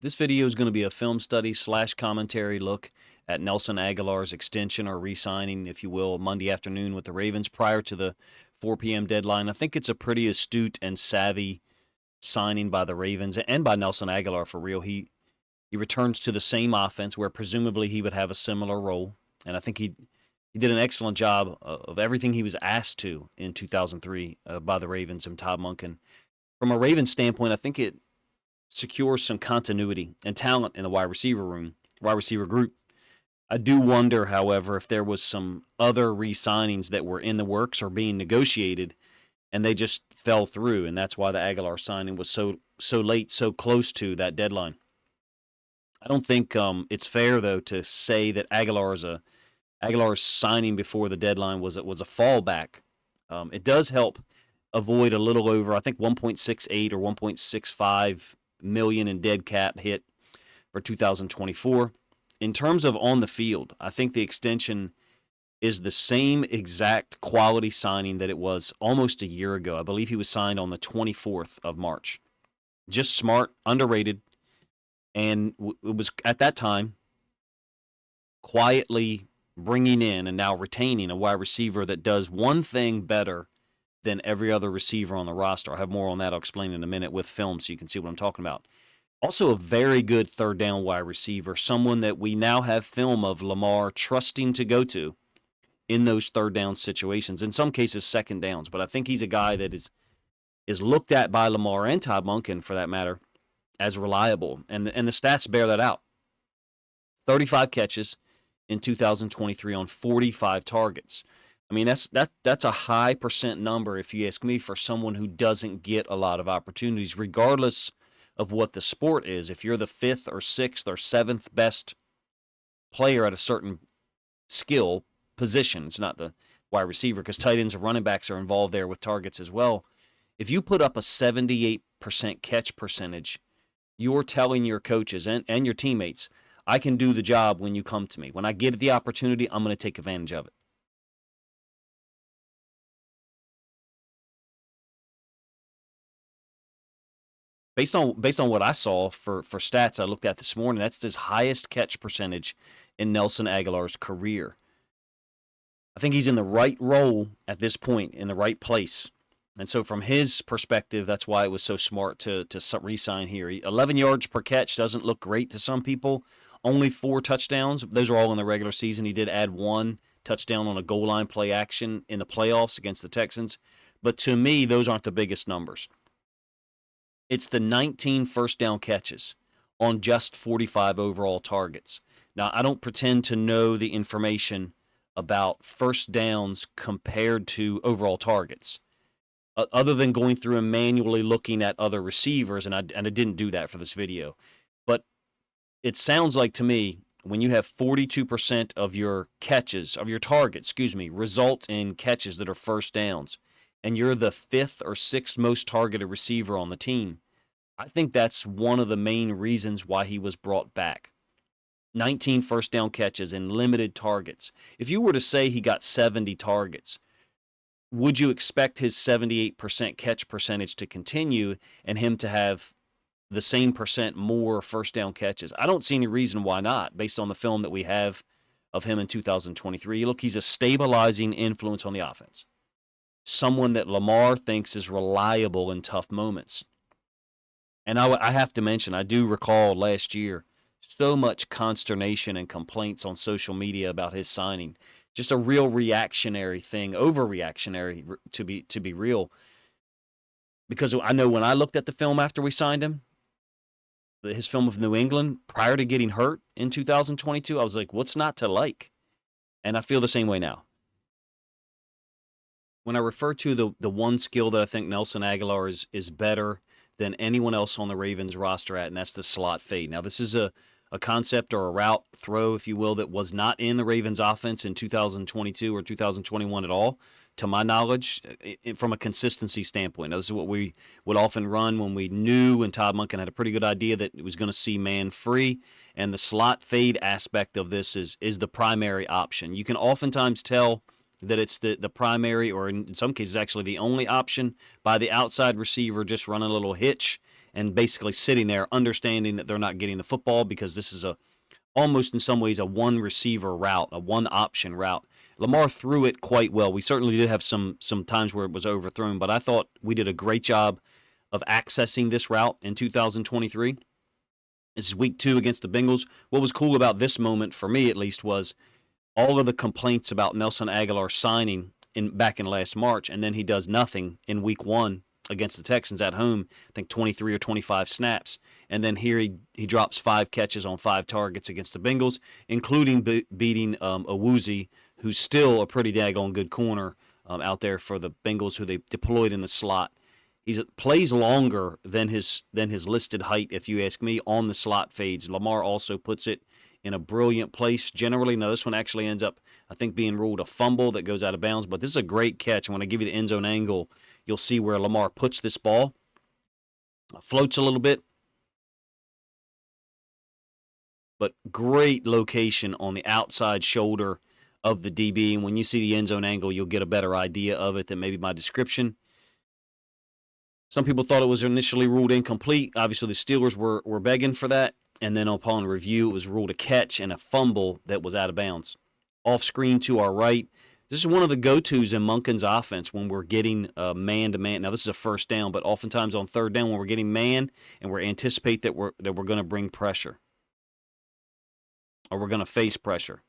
This video is going to be a film study / commentary look at Nelson Agholor's extension or re-signing, if you will, Monday afternoon with the Ravens prior to the 4 p.m. deadline. I think it's a pretty astute and savvy signing by the Ravens and by Nelson Agholor for real. He returns to the same offense where presumably he would have a similar role, and I think he did an excellent job of everything he was asked to in 2003 by the Ravens and Todd Monken. From a Ravens standpoint, I think it secures some continuity and talent in the wide receiver group. I do wonder, however, if there was some other re-signings that were in the works or being negotiated, and they just fell through, and that's why the Agholor signing was so late, so close to that deadline. I don't think it's fair, though, to say that Agholor's signing before the deadline was a fallback. It does help avoid a little over, I think, 1.68 or 1.65 million in dead cap hit for 2024. In terms of on the field, I think the extension is the same exact quality signing that it was almost a year ago. I believe he was signed on the 24th of March. Just smart, underrated, and it was at that time quietly bringing in and now retaining a wide receiver that does one thing better than every other receiver on the roster. I'll have more on that. I'll explain in a minute with film so you can see what I'm talking about. Also a very good third down wide receiver, someone that we now have film of Lamar trusting to go to in those third down situations, in some cases second downs. But I think he's a guy that is looked at by Lamar and Todd Monken, for that matter, as reliable. And the stats bear that out. 35 catches in 2023 on 45 targets. I mean, that's a high percent number, if you ask me, for someone who doesn't get a lot of opportunities, regardless of what the sport is. If you're the 5th or 6th or 7th best player at a certain skill position, it's not the wide receiver, because tight ends and running backs are involved there with targets as well. If you put up a 78% catch percentage, you're telling your coaches and your teammates, I can do the job when you come to me. When I get the opportunity, I'm going to take advantage of it. Based on what I saw for stats I looked at this morning, that's his highest catch percentage in Nelson Agholor's career. I think he's in the right role at this point, in the right place. And so from his perspective, that's why it was so smart to re-sign here. 11 yards per catch doesn't look great to some people. Only 4 touchdowns. Those are all in the regular season. He did add 1 touchdown on a goal line play action in the playoffs against the Texans. But to me, those aren't the biggest numbers. It's the 19 first down catches on just 45 overall targets. Now, I don't pretend to know the information about first downs compared to overall targets, other than going through and manually looking at other receivers, and I didn't do that for this video. But it sounds like to me, when you have 42% of your catches, of your targets, result in catches that are first downs, and you're the 5th or 6th most targeted receiver on the team, I think that's one of the main reasons why he was brought back. 19 first down catches and limited targets. If you were to say he got 70 targets, would you expect his 78% catch percentage to continue and him to have the same percent more first down catches? I don't see any reason why not, based on the film that we have of him in 2023. Look, he's a stabilizing influence on the offense. Someone that Lamar thinks is reliable in tough moments. And I have to mention, I do recall last year, so much consternation and complaints on social media about his signing. Just a real reactionary thing, overreactionary to be real. Because I know when I looked at the film after we signed him, his film of New England, prior to getting hurt in 2022, I was like, what's not to like? And I feel the same way now. When I refer to the one skill that I think Nelson Agholor is better than anyone else on the Ravens roster at, and that's the slot fade. Now, this is a concept or a route throw, if you will, that was not in the Ravens offense in 2022 or 2021 at all, to my knowledge, from a consistency standpoint. Now, this is what we would often run when we knew, and Todd Monken had a pretty good idea that it was going to see man free, and the slot fade aspect of this is the primary option. You can oftentimes tell that it's the primary, or in some cases actually the only option, by the outside receiver just running a little hitch and basically sitting there understanding that they're not getting the football because this is almost in some ways a one receiver route, a one option route. Lamar threw it quite well. We certainly did have some times where it was overthrown, but I thought we did a great job of accessing this route in 2023. This is week 2 against the Bengals. What was cool about this moment, for me at least, was all of the complaints about Nelson Agholor signing back in last March, and then he does nothing in week 1 against the Texans at home. I think 23 or 25 snaps. And then here he drops 5 catches on 5 targets against the Bengals, including beating Awuzie, who's still a pretty daggone good corner out there for the Bengals, who they deployed in the slot. He plays longer than his listed height, if you ask me, on the slot fades. Lamar also puts it in a brilliant place generally. Now, this one actually ends up, I think, being ruled a fumble that goes out of bounds, but this is a great catch. And when I give you the end zone angle, you'll see where Lamar puts this ball. Floats a little bit, but great location on the outside shoulder of the DB. And when you see the end zone angle, you'll get a better idea of it than maybe my description. Some people thought it was initially ruled incomplete. Obviously, the Steelers were begging for that. And then upon review, it was ruled a catch and a fumble that was out of bounds. Off screen to our right. This is one of the go-tos in Monken's offense when we're getting man-to-man. Now, this is a first down, but oftentimes on third down when we're getting man and we anticipate that we're going to bring pressure or we're going to face pressure.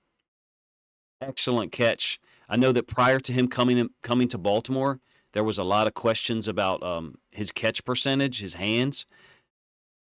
Excellent catch. I know that prior to him coming to Baltimore, there was a lot of questions about his catch percentage, his hands.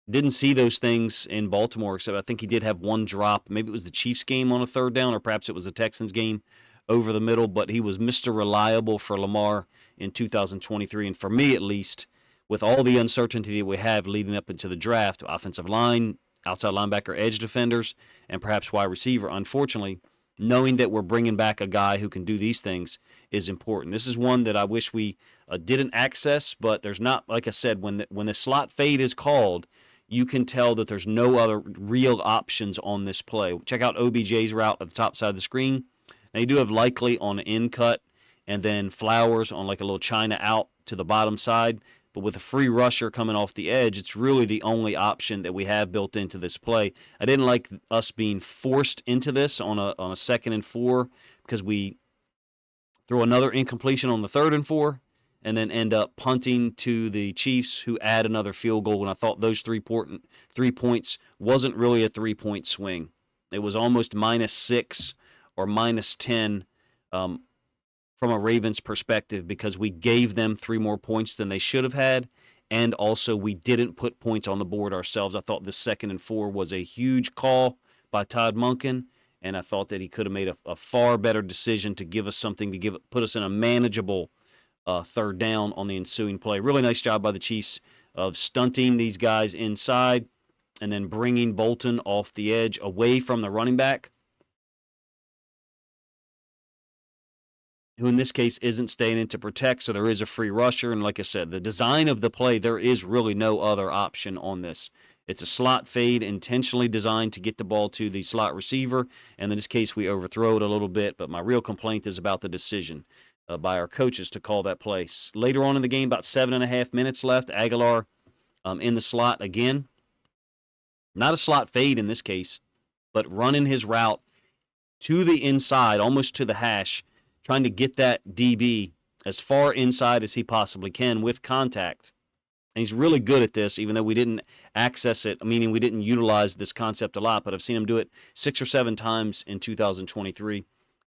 Didn't see those things in Baltimore, except I think he did have one drop. Maybe it was the Chiefs game on a third down, or perhaps it was the Texans game over the middle, but he was Mr. Reliable for Lamar in 2023. And for me, at least, with all the uncertainty that we have leading up into the draft, offensive line, outside linebacker, edge defenders, and perhaps wide receiver, unfortunately, knowing that we're bringing back a guy who can do these things is important. This is one that I wish we didn't access, but there's not, like I said, when the slot fade is called, you can tell that there's no other real options on this play. Check out OBJ's route at the top side of the screen. Now, you do have Likely on an in cut and then Flowers on like a little China out to the bottom side. But with a free rusher coming off the edge, it's really the only option that we have built into this play. I didn't like us being forced into this on a 2nd and 4 because we throw another incompletion on the 3rd and 4 and then end up punting to the Chiefs, who add another field goal. And I thought those 3 points wasn't really a 3-point swing. It was almost -6 or -10 from a Ravens perspective, because we gave them 3 more points than they should have had, and also we didn't put points on the board ourselves. I thought the 2nd and 4 was a huge call by Todd Monken, and I thought that he could have made a far better decision to give us something to put us in a manageable 3rd down on the ensuing play. Really nice job by the Chiefs of stunting these guys inside and then bringing Bolton off the edge away from the running back, who in this case isn't staying in to protect, so there is a free rusher. And like I said, the design of the play, there is really no other option on this. It's a slot fade intentionally designed to get the ball to the slot receiver, and in this case we overthrow it a little bit, but my real complaint is about the decision by our coaches to call that play. Later on in the game, about 7.5 minutes left, Agholor in the slot again. Not a slot fade in this case, but running his route to the inside, almost to the hash, trying to get that DB as far inside as he possibly can with contact. And he's really good at this, even though we didn't access it, meaning we didn't utilize this concept a lot, but I've seen him do it 6 or 7 times in 2023.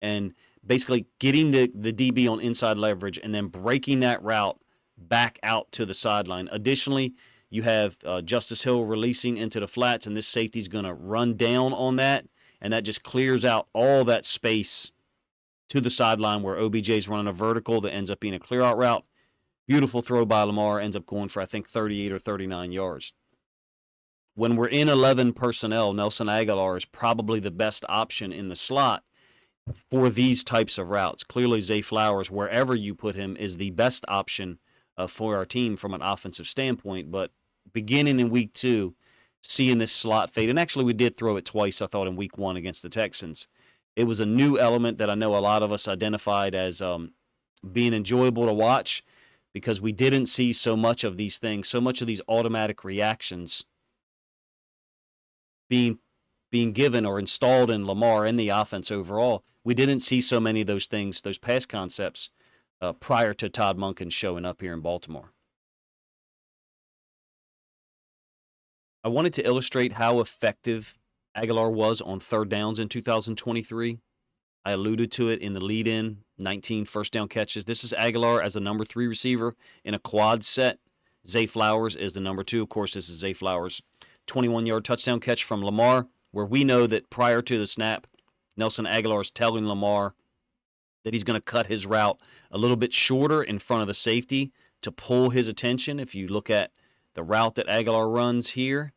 And basically getting the DB on inside leverage and then breaking that route back out to the sideline. Additionally, you have Justice Hill releasing into the flats, and this safety's going to run down on that, and that just clears out all that space to the sideline where OBJ's running a vertical that ends up being a clear-out route. Beautiful throw by Lamar, ends up going for, I think, 38 or 39 yards. When we're in 11 personnel, Nelson Agholor is probably the best option in the slot for these types of routes. Clearly, Zay Flowers, wherever you put him, is the best option for our team from an offensive standpoint. But beginning in week 2, seeing this slot fade, and actually we did throw it twice, I thought, in week 1 against the Texans. It was a new element that I know a lot of us identified as being enjoyable to watch, because we didn't see so much of these things, so much of these automatic reactions being given or installed in Lamar and the offense overall. We didn't see so many of those things, those pass concepts, prior to Todd Monken showing up here in Baltimore. I wanted to illustrate how effective Agholor was on third downs in 2023. I alluded to it in the lead-in, 19 first down catches. This is Agholor as the number 3 receiver in a quad set. Zay Flowers is the number 2. Of course, this is Zay Flowers' 21-yard touchdown catch from Lamar, where we know that prior to the snap, Nelson Agholor is telling Lamar that he's going to cut his route a little bit shorter in front of the safety to pull his attention. If you look at the route that Agholor runs here,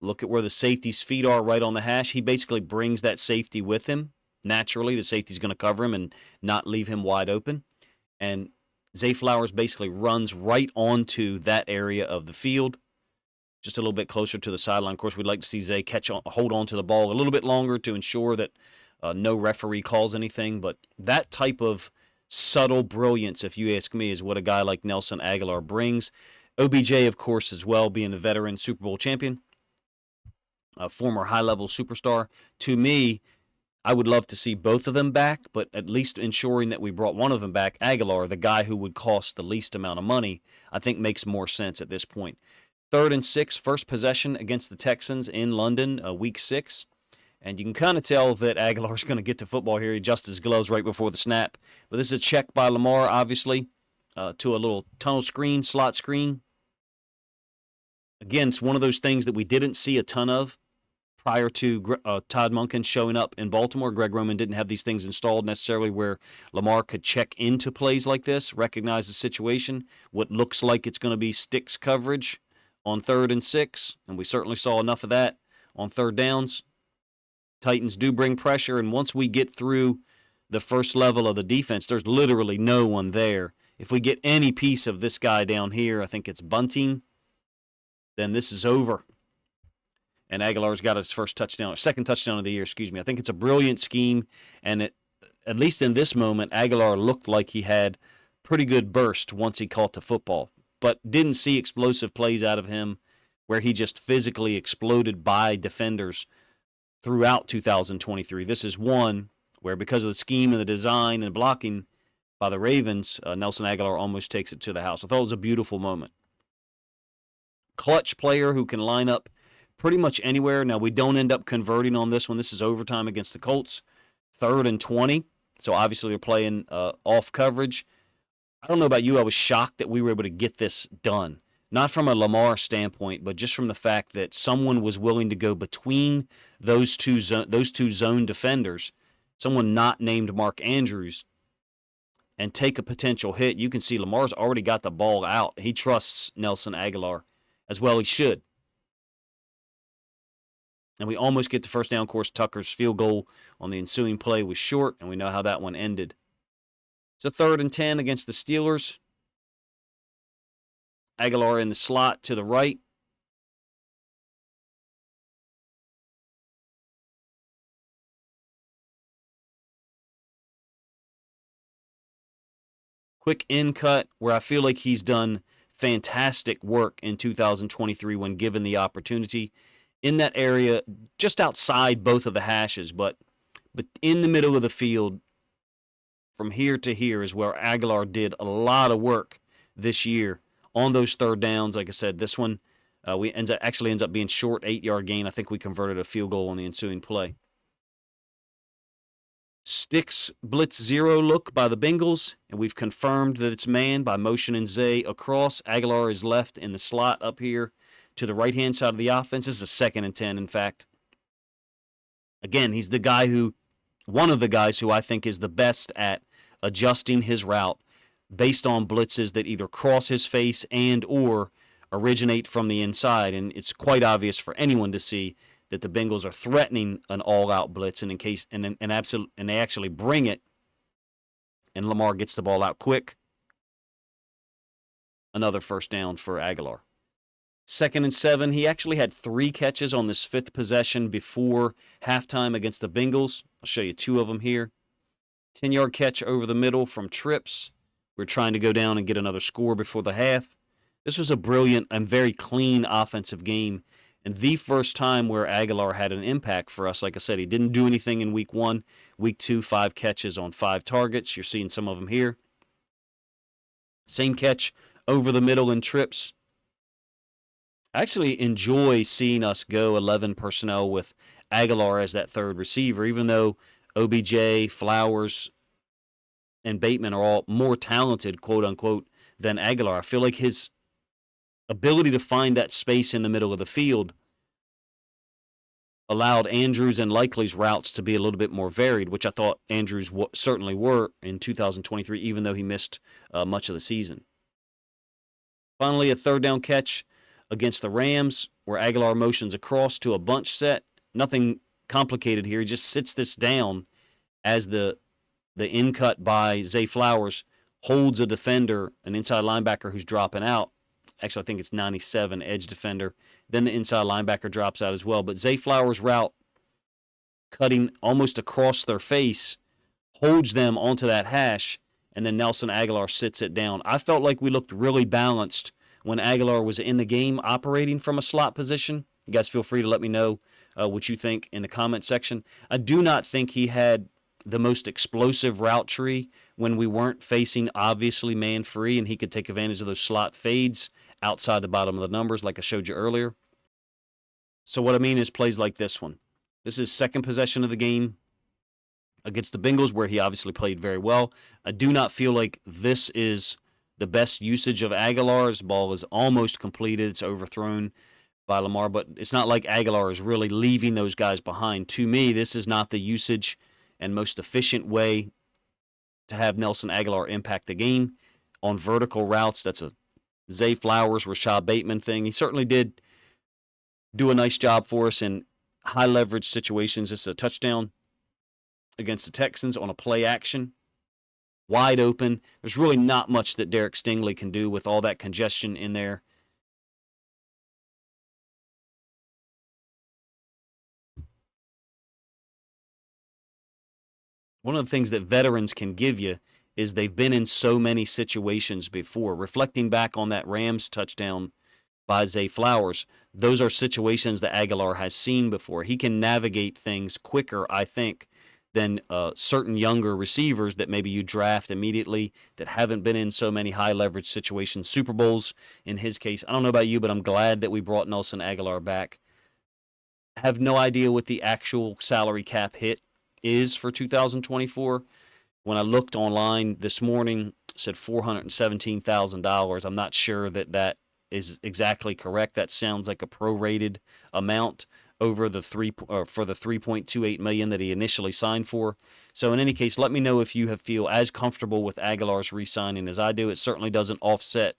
look at where the safety's feet are right on the hash. He basically brings that safety with him. Naturally, the safety's going to cover him and not leave him wide open. And Zay Flowers basically runs right onto that area of the field, just a little bit closer to the sideline. Of course, we'd like to see Zay hold on to the ball a little bit longer to ensure that no referee calls anything. But that type of subtle brilliance, if you ask me, is what a guy like Nelson Agholor brings. OBJ, of course, as well, being a veteran Super Bowl champion, a former high-level superstar. To me, I would love to see both of them back, but at least ensuring that we brought one of them back, Agholor, the guy who would cost the least amount of money, I think makes more sense at this point. 3rd and 6, first possession against the Texans in London, week 6. And you can kind of tell that Agholor's going to get to football here. He adjusts his gloves right before the snap. But this is a check by Lamar, obviously, to a little tunnel screen, slot screen. Again, it's one of those things that we didn't see a ton of prior to Todd Monken showing up in Baltimore. Greg Roman didn't have these things installed necessarily where Lamar could check into plays like this, recognize the situation, what looks like it's going to be sticks coverage on 3rd and 6, and we certainly saw enough of that on third downs. Titans do bring pressure, and once we get through the first level of the defense, there's literally no one there. If we get any piece of this guy down here, I think it's Bunting, then this is over. And Agholor's got his first touchdown, or second touchdown of the year, excuse me. I think it's a brilliant scheme, and at least in this moment, Agholor looked like he had pretty good burst once he caught the football, but didn't see explosive plays out of him where he just physically exploded by defenders throughout 2023. This is one where, because of the scheme and the design and blocking by the Ravens, Nelson Agholor almost takes it to the house. I thought it was a beautiful moment. Clutch player who can line up pretty much anywhere. Now, we don't end up converting on this one. This is overtime against the Colts, 3rd and 20. So, obviously, they're playing off coverage. I don't know about you. I was shocked that we were able to get this done. Not from a Lamar standpoint, but just from the fact that someone was willing to go between those two zone defenders, someone not named Mark Andrews, and take a potential hit. You can see Lamar's already got the ball out. He trusts Nelson Agholor, as well he should. And we almost get the first down. Of course, Tucker's field goal on the ensuing play was short, and we know how that one ended. It's a 3rd and 10 against the Steelers. Agholor in the slot to the right. Quick in cut where I feel like he's done fantastic work in 2023 when given the opportunity. In that area, just outside both of the hashes, but in the middle of the field, from here to here, is where Agholor did a lot of work this year on those third downs. Like I said, this one actually ends up being short, 8-yard gain. I think we converted a field goal on the ensuing play. Sticks blitz 0 look by the Bengals, and we've confirmed that it's man by motioning Zay across. Agholor is left in the slot up here to the right-hand side of the offense. This is a 2nd and 10, in fact. Again, he's one of the guys who I think is the best at adjusting his route based on blitzes that either cross his face and or originate from the inside. And it's quite obvious for anyone to see that the Bengals are threatening an all-out blitz, and they actually bring it, and Lamar gets the ball out quick. Another first down for Agholor. 2nd and 7. He actually had 3 catches on this 5th possession before halftime against the Bengals. I'll show you 2 of them here. 10-yard catch over the middle from trips. We're trying to go down and get another score before the half. This was a brilliant and very clean offensive game. And the first time where Agholor had an impact for us. Like I said, he didn't do anything in week 1. Week 2, 5 catches on 5 targets. You're seeing some of them here. Same catch over the middle in trips. I actually enjoy seeing us go 11 personnel with Agholor as that third receiver, even though OBJ, Flowers, and Bateman are all more talented, quote unquote, than Agholor. I feel like his ability to find that space in the middle of the field allowed Andrews and Likely's routes to be a little bit more varied, which I thought Andrews certainly were in 2023, even though he missed much of the season. Finally, a third down catch against the Rams where Agholor motions across to a bunch set. Nothing complicated here. He just sits this down as the in cut by Zay Flowers holds a defender, an inside linebacker who's dropping out. Actually, I think it's 97, edge defender. Then the inside linebacker drops out as well. But Zay Flowers' route, cutting almost across their face, holds them onto that hash, and then Nelson Agholor sits it down. I felt like we looked really balanced when Agholor was in the game operating from a slot position. You guys feel free to let me know what you think in the comment section. I do not think he had the most explosive route tree when we weren't facing obviously man-free, and he could take advantage of those slot fades outside the bottom of the numbers like I showed you earlier. So what I mean is plays like this one. This is second possession of the game against the Bengals where he obviously played very well. I do not feel like this is the best usage of Agholor. His ball is almost completed. It's overthrown by Lamar, but it's not like Agholor is really leaving those guys behind. To me, this is not the usage and most efficient way to have Nelson Agholor impact the game on vertical routes. That's a Zay Flowers, Rashad Bateman thing. He certainly did do a nice job for us in high leverage situations. It's a touchdown against the Texans on a play action. Wide open. There's really not much that Derek Stingley can do with all that congestion in there. One of the things that veterans can give you is they've been in so many situations before. Reflecting back on that Rams touchdown by Zay Flowers, those are situations that Agholor has seen before. He can navigate things quicker, I think, than certain younger receivers that maybe you draft immediately that haven't been in so many high-leverage situations. Super Bowls, in his case. I don't know about you, but I'm glad that we brought Nelson Agholor back. I have no idea what the actual salary cap hit is for 2024. When I looked online this morning, it said $417,000. I'm not sure that that is exactly correct. That sounds like a prorated amount over the for the $3.28 million that he initially signed for. So in any case, let me know if you feel as comfortable with Agholor's re-signing as I do. It certainly doesn't offset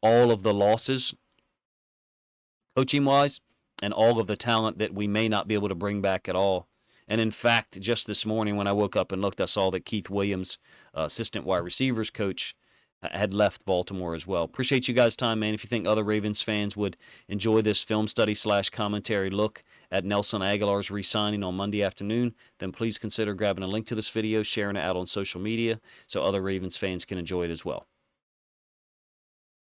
all of the losses coaching-wise and all of the talent that we may not be able to bring back at all. And in fact, just this morning when I woke up and looked, I saw that Keith Williams, assistant wide receivers coach, had left Baltimore as well. Appreciate you guys' time, man. If you think other Ravens fans would enjoy this film study / commentary look at Nelson Agholor's re-signing on Monday afternoon, then please consider grabbing a link to this video, sharing it out on social media so other Ravens fans can enjoy it as well.